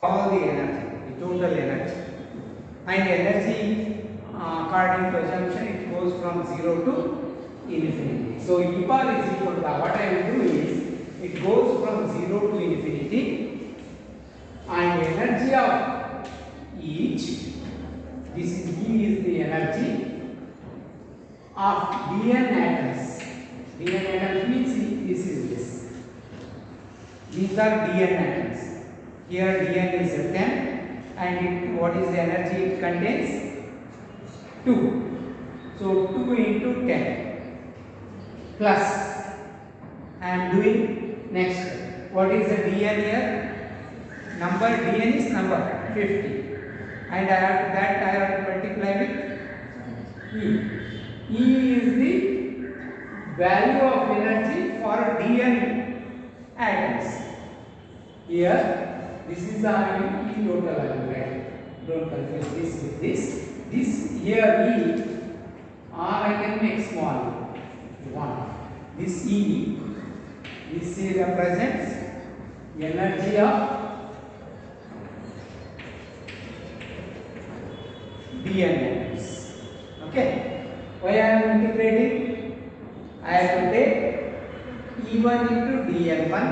all the energy, the total energy. And energy, according to assumption, it goes from 0 to infinity. So E bar is equal to, what I will do is, it goes from 0 to infinity, and energy of each, this is E is the energy of dn atoms. Dn atoms means this is this. These are dn atoms. Here dn is 10, and what is the energy it contains? 2. So 2 into 10 plus, I am doing next. What is the dn here? Number dn is number 50, and I have to multiply with E. E is the value of energy for dn atoms. Here, this is our E total value, right? Don't confuse this with this. This here E, or I can make small 1. This E, this E represents energy of dn atoms. Okay. Why I am integrating? I have to take E1 into dn1,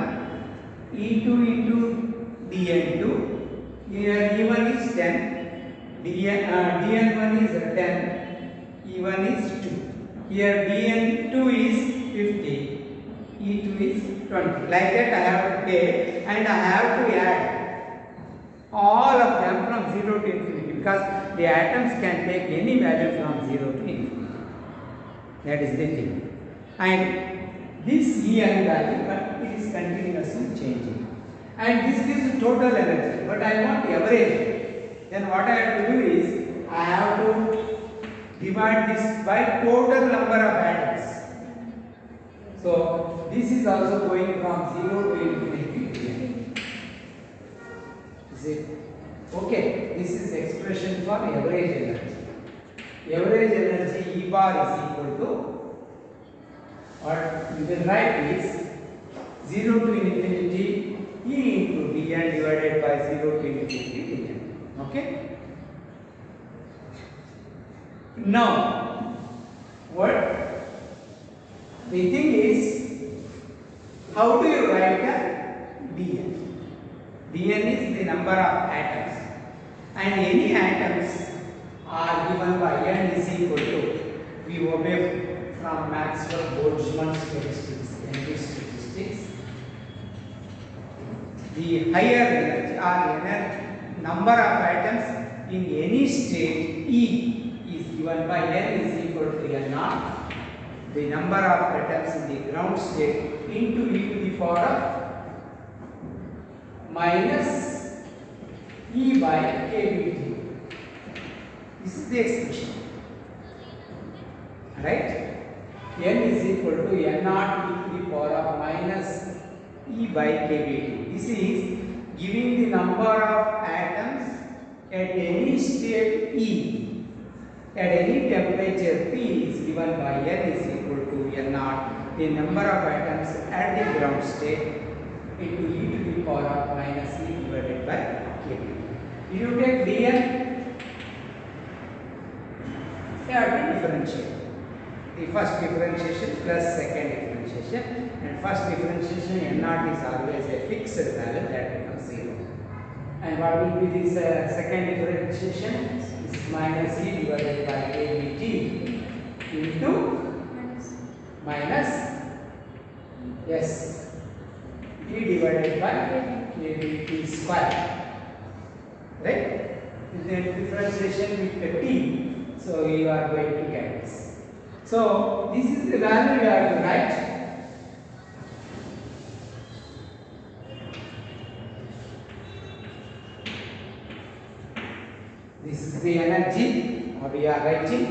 E2 into dn2. Here E1 is 10, dn1 is 10, E1 is 2. Here dn2 is 50, E2 is 20. Like that I have to take, and I have to add all of them from 0 to infinity, because the atoms can take any value from 0 to infinity. That is the thing. And this En value, but it is continuously changing. And this gives total energy, but I want average. Then what I have to do is, I have to divide this by total number of atoms. So this is also going from 0 to infinity. Is it okay? This is expression for average energy. Average energy E bar is equal to, or you can write is 0 to infinity E into dn divided by 0 to infinity dn. Okay? Now, what the thing is, how do you write a dn? dn is the number of atoms, and any atoms are given by n is equal to, we obey from Maxwell-Boltzmann statistics, energy statistics. The higher energy or number of atoms in any state E is given by n is equal to n0. The number of atoms in the ground state into e to the power of minus E by kBT. This is the expression, right? N is equal to n0 e to the power of minus E by kBT. This is giving the number of atoms at any state E at any temperature T is given by n is equal to n0, the number of atoms at the ground state, into e to the power of minus E divided by kBT. If you take dn, you have to differentiate. The first differentiation plus second differentiation, and first differentiation n0 is always a fixed value, that becomes 0. And what will be this second differentiation? This is minus E divided by kBT into minus, yes, E divided by kBT square, right? Then differentiation with the T. So you are going to get this. So this is the value you have to write. This is the energy we are writing.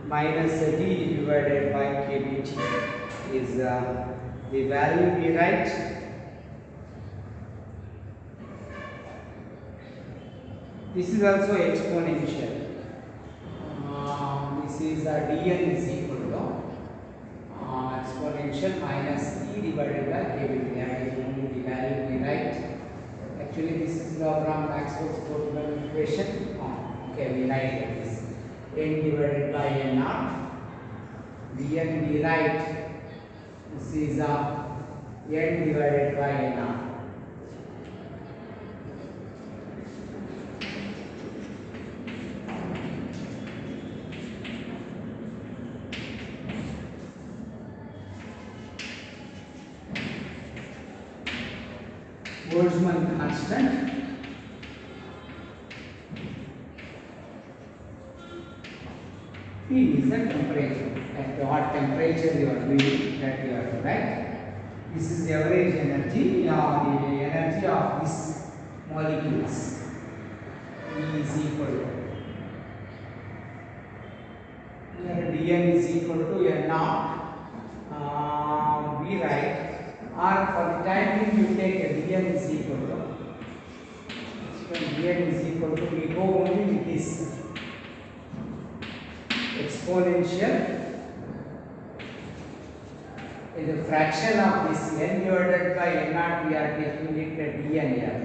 Minus D divided by kBT is the value we write. This is also exponential. This this is dn is equal to exponential minus e divided by kBT. I am using the value we write. Actually, this is from Maxwell's quotable equation. Okay, we write like this: n divided by n naught. dn we write. This is n divided by n naught. Boltzmann constant T is the temperature. At what temperature you are doing, that you have to write. This is the average energy, the energy of these molecules. E is equal to dn is equal to n naught. We write, or for the time being you take a dn is equal to, dn is equal to, we go only with this exponential is a fraction of this n divided by n naught. We are taking it at dn here.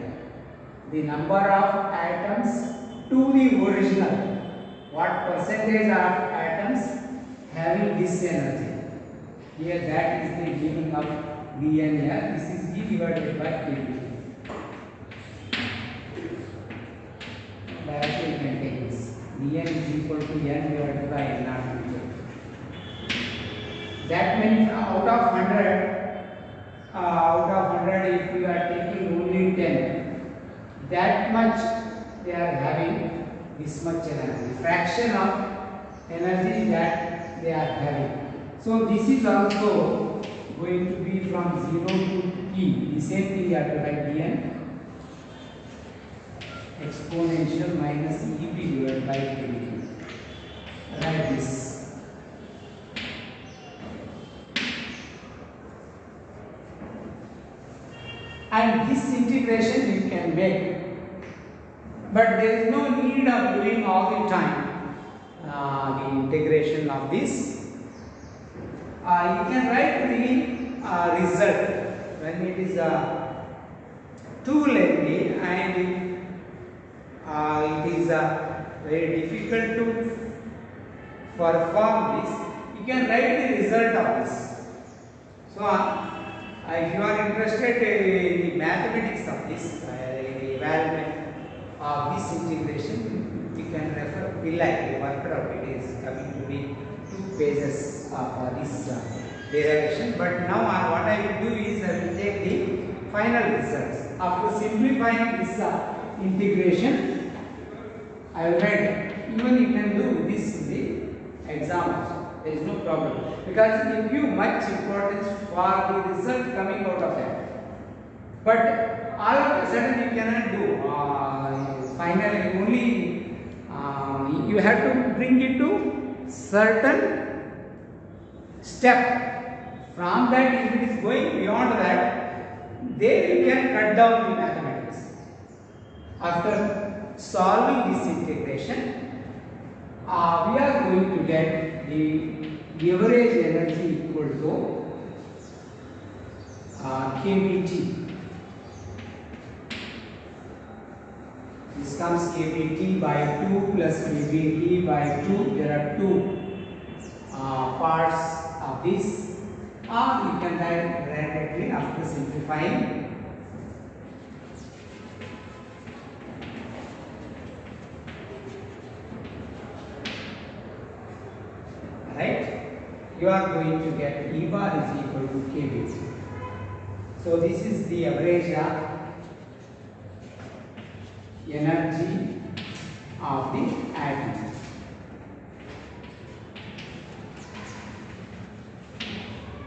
The number of atoms to the original. What percentage of atoms having this energy? Here that is the meaning of dn here. This is e divided by kBT. Directly you can take this. dn is equal to n divided by n naught. That means out of 100, if we are taking only 10, that much they are having this much energy. Fraction of energy that they are having. So this is also going to be from 0 to t. The same thing you have to write dn exponential minus eb divided by kBT. Write this. And this integration you can make, but there is no need of doing all the time the integration of this. You can write the result when it is too lengthy and it is very difficult to perform this. You can write the result of this. So if you are interested in the mathematics of this, the evaluation of this integration, you can refer Pillai. The worked out, it is coming to be 2 pages for this derivation. But now what I will do is I will take the final results. After simplifying this integration, I will write. Even you can do this in the exams. There is no problem, because it give much importance for the result coming out of that. But all of a sudden you cannot do. Finally, only you have to bring it to certain step. From that, if it is going beyond that, then you can cut down the mathematics. After solving this integration, we are going to get the average energy equal to kBT. This comes kBT by 2 plus kBT by 2. There are 2 parts of this. You can write directly after simplifying. Right? You are going to get E bar is equal to kBT. So this is the average energy of the atom.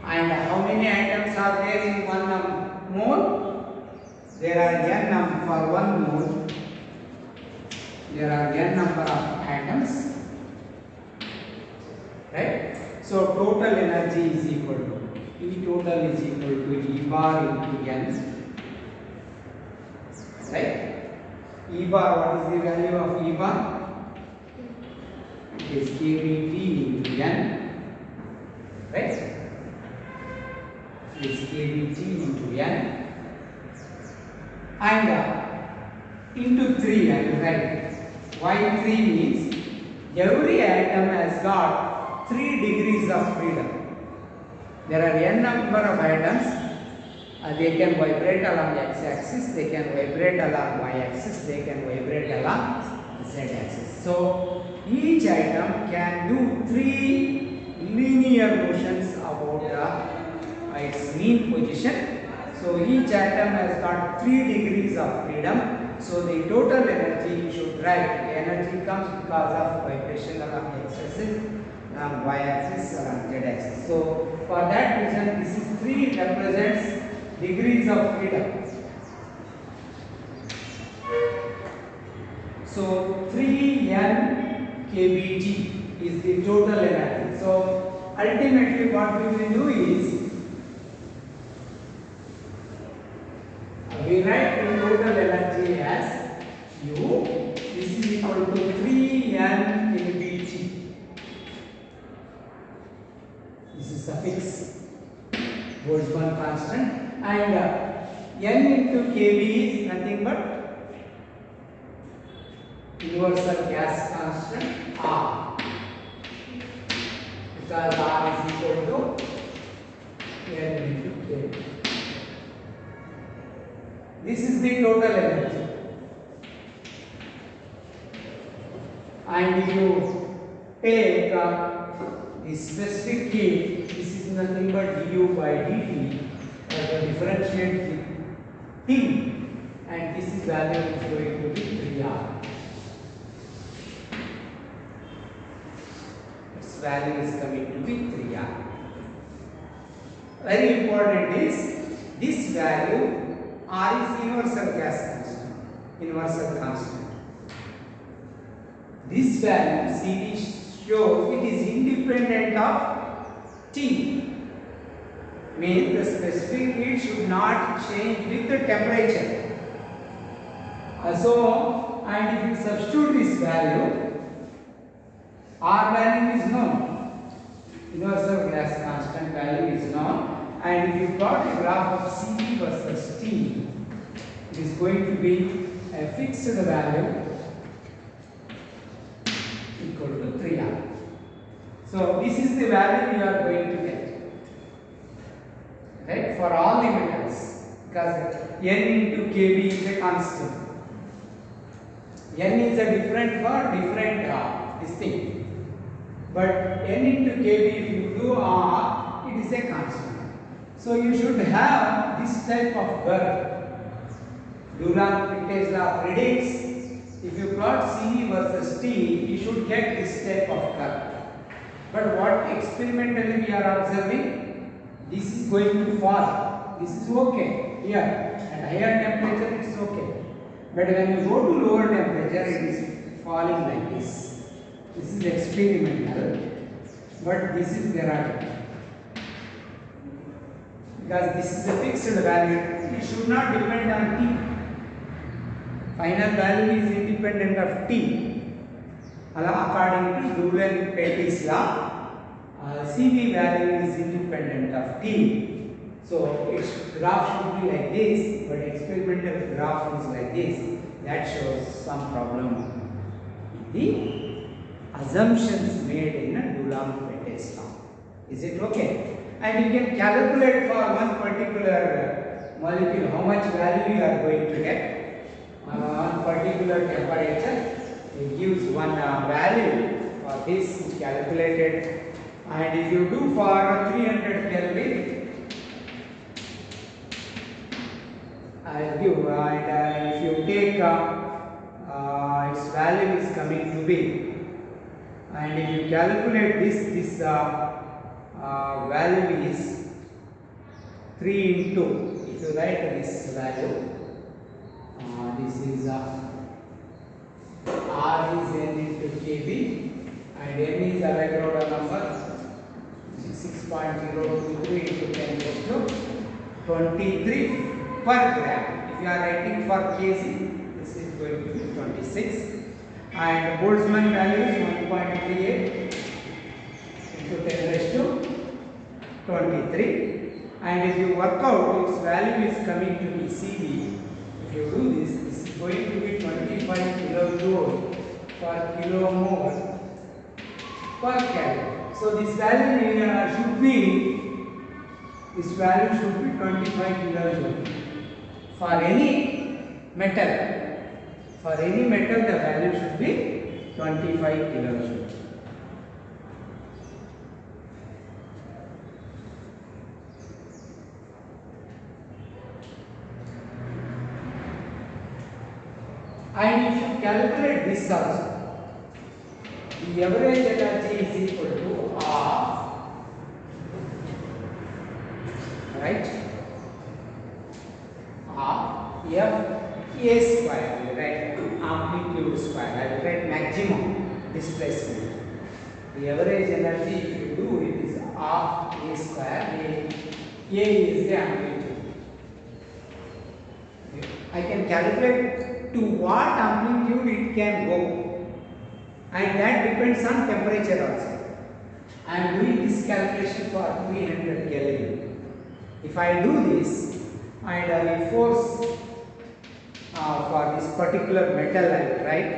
And how many atoms are there in 1 mole? There are n for 1 mole. There are n number of atoms. Right? So total energy is equal to E total is equal to E bar into n. Right? E bar, what is the value of E bar? is kVt into N, right? Is kVt into N, and into 3 I will write. Why 3 means every atom has got 3 degrees of freedom. There are n number of atoms. They can vibrate along x-axis, they can vibrate along y-axis, they can vibrate along z-axis. So each atom can do 3 linear motions about its mean position. So each atom has got 3 degrees of freedom. So the total energy you should write. The energy comes because of vibration along x-axis, along y-axis, along z-axis. So for that reason, this is 3 represents degrees of freedom. So 3N kBt is the total energy. So ultimately what we will do is we write the total energy as U. This is equal to 3N kBt. This is suffix Boltzmann constant. And N into kV is nothing but universal gas constant R, because R is equal to N into kV. This is the total energy. And if you take the specific heat, this is nothing but du by dt. To differentiate the T, and this is value is going to be 3R. Its value is coming to be 3R. Very important is this value R is universal gas constant, universal constant. This value CV shows it is independent of T. Means the specific heat should not change with the temperature. So, and if you substitute this value, R value is known, universal gas constant value is known, and if you plot a graph of CV versus T, it is going to be a fixed value equal to 3R. So this is the value you are going to get. Right, for all the metals, because N into kV is a constant. N is a different for different this thing. But N into kV, if you do R, it is a constant. So you should have this type of curve. Dulong-Petit's law predicts if you plot CV versus T, you should get this type of curve. But what experimentally we are observing? This is going to fall. This is okay here. At higher temperature it is okay. But when you go to lower temperature it is falling like this. This is experimental. But this is theoretical. Because this is a fixed value. It should not depend on T. Final value is independent of T. According to Dulong-Petit's law, CV value is independent of T. So its graph should be like this, but experimental graph is like this. That shows some problem. The assumptions made in a Dulong-Petit's law. Is it okay? And you can calculate for one particular molecule how much value you are going to get on one particular temperature. It gives one value for this calculated. And if you do for 300 Kelvin, I will give, and if you take its value is coming to be, and if you calculate this value is 3 into, if you write this value, this is R is N into kV, and N is Avogadro number 6.023 into 10 raised to 23 per gram. If you are writing for kg, this is going to be 26. and Boltzmann value is 1.38 into 10 raised to 23, and if you work out, its value is coming to be CV. If you do this, this is going to be 25 kilojoule per kilomole per calorie. So this value should be 25 kilojoule for any metal. For any metal, the value should be 25 kilojoule. And if you calculate this also, the average energy is equal to half, right? Half F A square, right? Amplitude square, I will write maximum displacement. The average energy, if you do it, is half A square. A is the amplitude. I can calculate to what amplitude it can go, and that depends on temperature also. I am doing this calculation for 300 Kelvin. If I do this and I force for this particular metal, I will write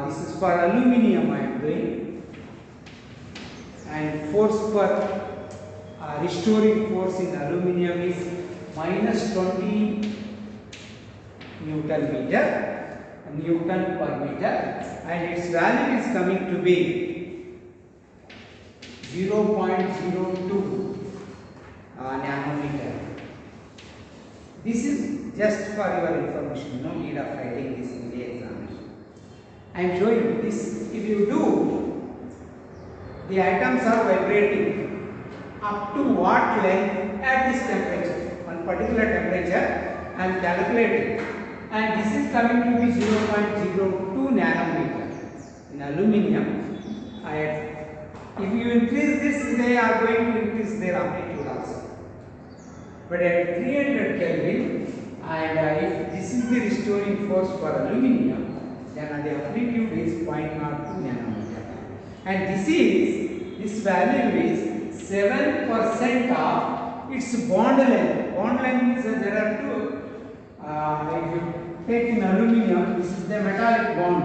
this is for aluminium I am doing, and force for restoring force in aluminium is minus 20 Newton per meter, and its value is coming to be 0.02 nanometer. This is just for your information, no need of writing this in the examination. I am showing you this. If you do, the atoms are vibrating up to what length at this temperature, one particular temperature I am calculating, and this is coming to be 0.02 nanometer in aluminium. If you increase this, they are going to increase their amplitude also. But at 300 Kelvin, and if this is the restoring force for aluminium, then the amplitude is 0.02 nanometer. And this value is 7% of its bond length. Bond length means there are two. If you take in aluminium, this is the metallic bond.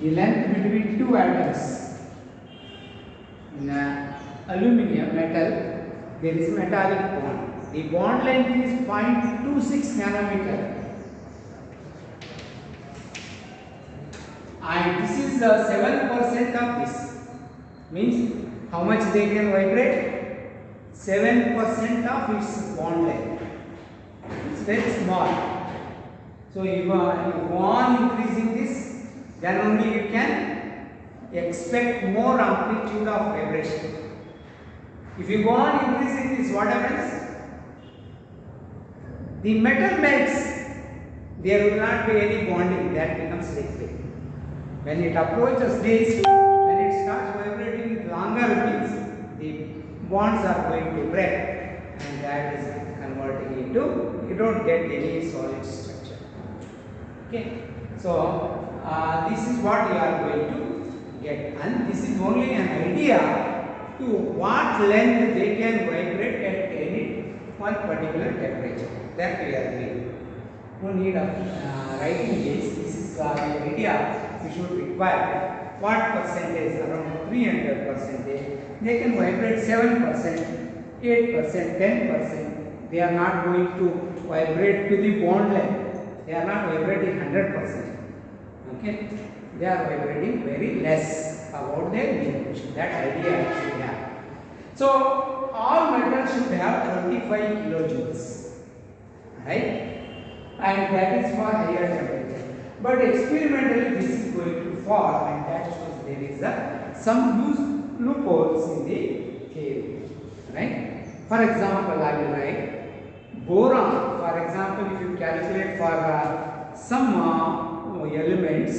The length between two atoms. In aluminium metal, there is metallic bond. The bond length is 0.26 nanometer. And this is the 7% of this. Means how much they can vibrate? 7% of its bond length. It's very small. So if you go on increasing this, then only you can expect more amplitude of vibration. If you go on increasing this, what happens? The metal melts. There will not be any bonding. That becomes liquid. When it approaches this, when it starts vibrating with longer peaks, the bonds are going to break, and that is converting into, you don't get any solid structure. Okay. So this is what you are going to get, and this is only an idea to what length they can vibrate at any one particular temperature. That we are doing. No need of writing this. This is the idea we should require. What percentage? Around 300%. They can vibrate 7%, 8%, 10%. They are not going to vibrate to the bond length. They are not vibrating 100%. Okay, they are vibrating very less about their vibration. That idea actually have. So all metals should have 25 kilojoules, right? And that is for higher temperature. But experimentally this is going to fall, and that shows there is some loopholes in the theory, right? For example, I will write boron. For example, if you calculate for some elements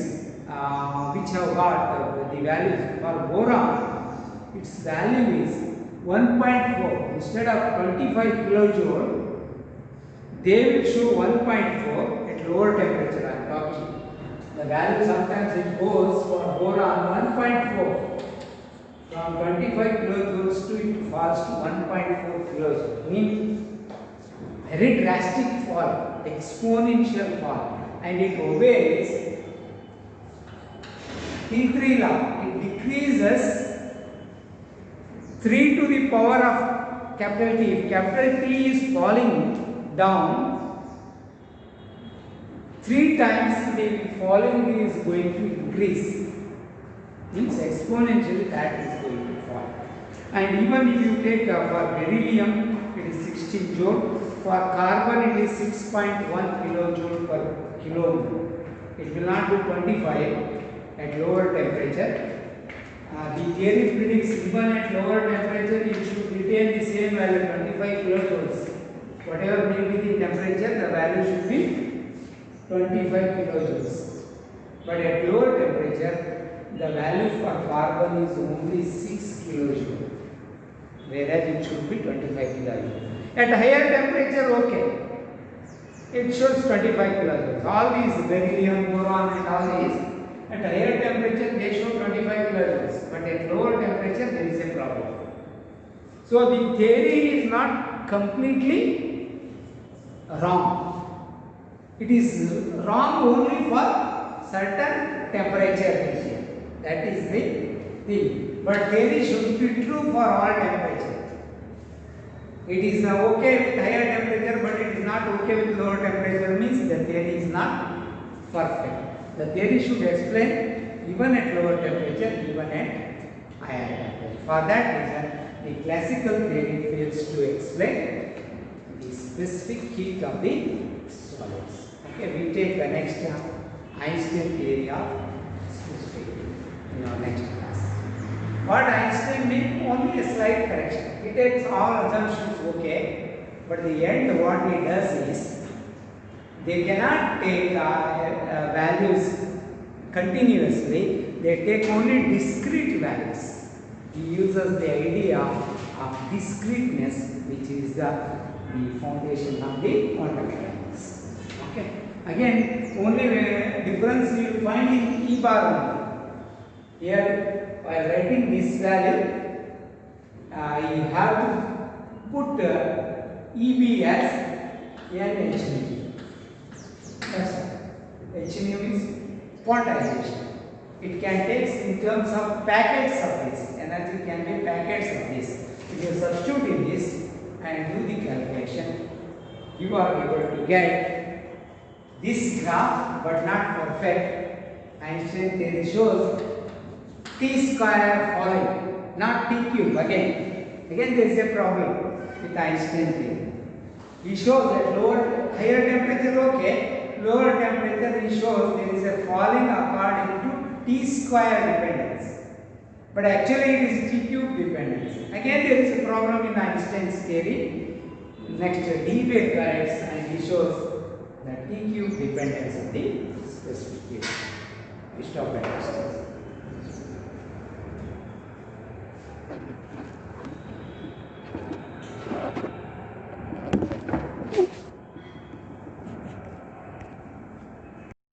which have got the values for boron, its value is 1.4. Instead of 25 kilojoule, they will show 1.4 at lower temperature I am talking. The value sometimes it goes for boron 1.4. From 25 kilojoules to it falls to 1.4 kilojoules. Means very drastic fall, exponential fall, and it obeys T3 law. It decreases 3 to the power of capital T. If capital T is falling down, 3 times the falling is going to increase. Means exponentially that is going to fall. And even if you take for beryllium, it is 16 joule. For carbon, it is 6.1 kilojoule per kilomole. It will not do 25 at lower temperature. The theory predicts even at lower temperature, it should retain the same value, 25 kilojoules. Whatever may be the temperature, the value should be 25 kilojoules. But at lower temperature, the value for carbon is only 6 kilojoule, whereas it should be 25 kilojoules. At higher temperature, okay, it shows 25 kilojoules. All these beryllium, boron and all these, at higher temperature they show 25 kilojoules, but at lower temperature there is a problem. So the theory is not completely wrong. It is wrong only for certain temperature region. That is the thing. But theory should be true for all temperature. It is okay with higher temperature, but it is not okay with lower temperature, means the theory is not perfect. The theory should explain even at lower temperature, even at higher temperature. For that reason, the classical theory fails to explain the specific heat of the solids. Okay, we take the next Einstein theory of specific heat in our next class. What Einstein means, only a slight correction. He takes all assumptions okay, but the end what he does is, they cannot take values continuously, they take only discrete values. He uses the idea of discreteness, which is the foundation of the quantum mechanics. Okay. Again, only difference you will find in E bar only. Here, while writing this value, you have to put EB as Nhν. That's all. Hν is quantization. It can take in terms of packets of this. Energy can be packets of this. If you substitute in this and do the calculation, you are able to get this graph, but not perfect. Einstein theory shows T square falling, not T cube again. Again there is a problem with Einstein theory. He shows that higher temperature okay, lower temperature he shows there is a falling according to T square dependence. But actually it is T cube dependence. Again there is a problem in Einstein's theory. Next Debye corrects and he shows the T cube dependence of the specific theory. We stop at this.